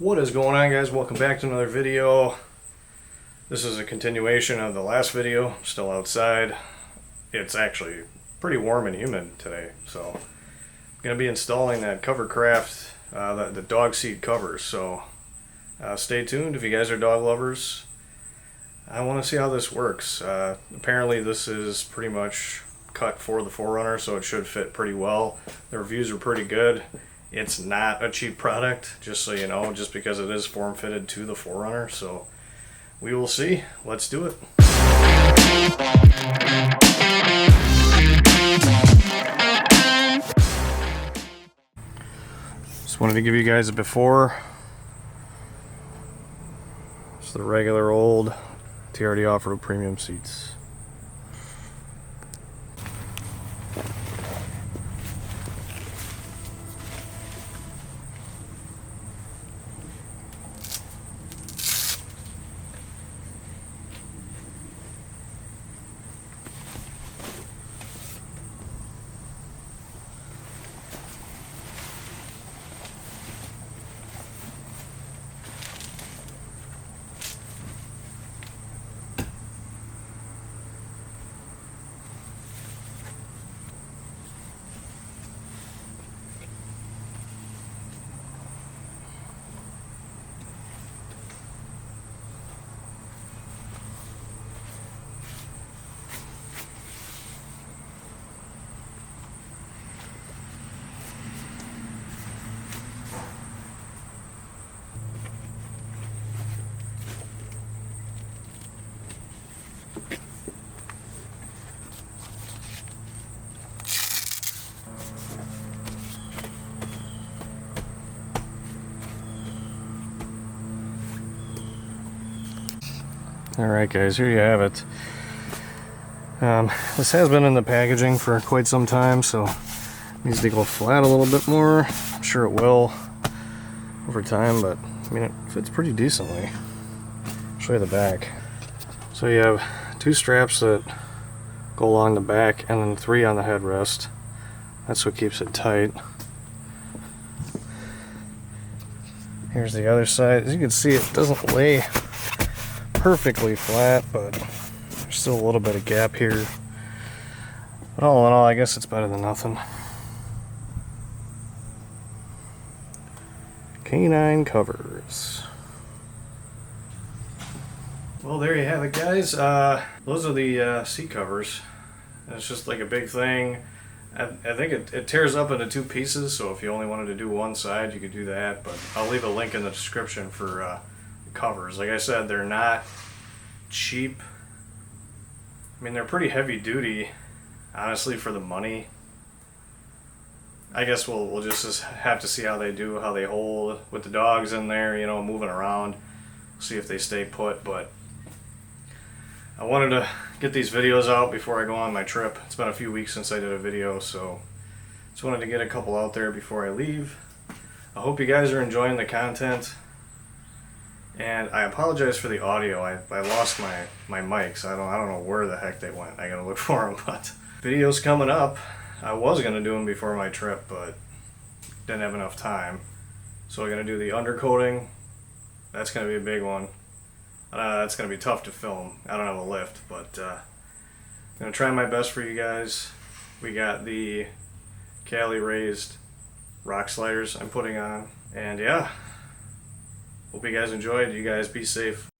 What is going on, guys? Welcome back to another video. This is a continuation of the last video. Still outside. It's actually pretty warm and humid today, so I'm going to be installing that Covercraft, the dog seat covers. So stay tuned if you guys are dog lovers. I want to see how this works. Apparently this is pretty much cut for the 4Runner, so it should fit pretty well. The reviews are pretty good. It's not a cheap product, just so you know, just because it is form-fitted to the 4Runner. So we will see. Let's do it. Just wanted to give you guys a before. It's the regular old TRD off-road premium seats. Alright guys, here you have it. This has been in the packaging for quite some time, so it needs to go flat a little bit more. I'm sure it will over time, but I mean, it fits pretty decently. I'll show you the back. So you have two straps that go along the back and then three on the headrest. That's what keeps it tight. Here's the other side. As you can see, it doesn't lay perfectly flat, but there's still a little bit of gap here. But all in all, I guess it's better than nothing. Canine covers. Well, there you have it, guys. Those are the seat covers. It's just like a big thing. I think it tears up into two pieces, so if you only wanted to do one side, you could do that. But I'll leave a link in the description for covers. Like I said, they're not cheap. I mean, they're pretty heavy duty, honestly, for the money. I guess we'll just have to see how they do, how they hold with the dogs in there, you know, moving around. See if they stay put. But I wanted to get these videos out before I go on my trip. It's been a few weeks since I did a video, so just wanted to get a couple out there before I leave. I hope you guys are enjoying the content. And I apologize for the audio. I lost my mics. I don't know where the heck they went. I gotta look for them. But videos coming up. I was gonna do them before my trip, but didn't have enough time. So I'm gonna do the undercoating. That's gonna be a big one. That's gonna be tough to film. I don't have a lift, but I'm gonna try my best for you guys. We got the Cali raised rock sliders I'm putting on, and yeah. Hope you guys enjoyed. You guys be safe.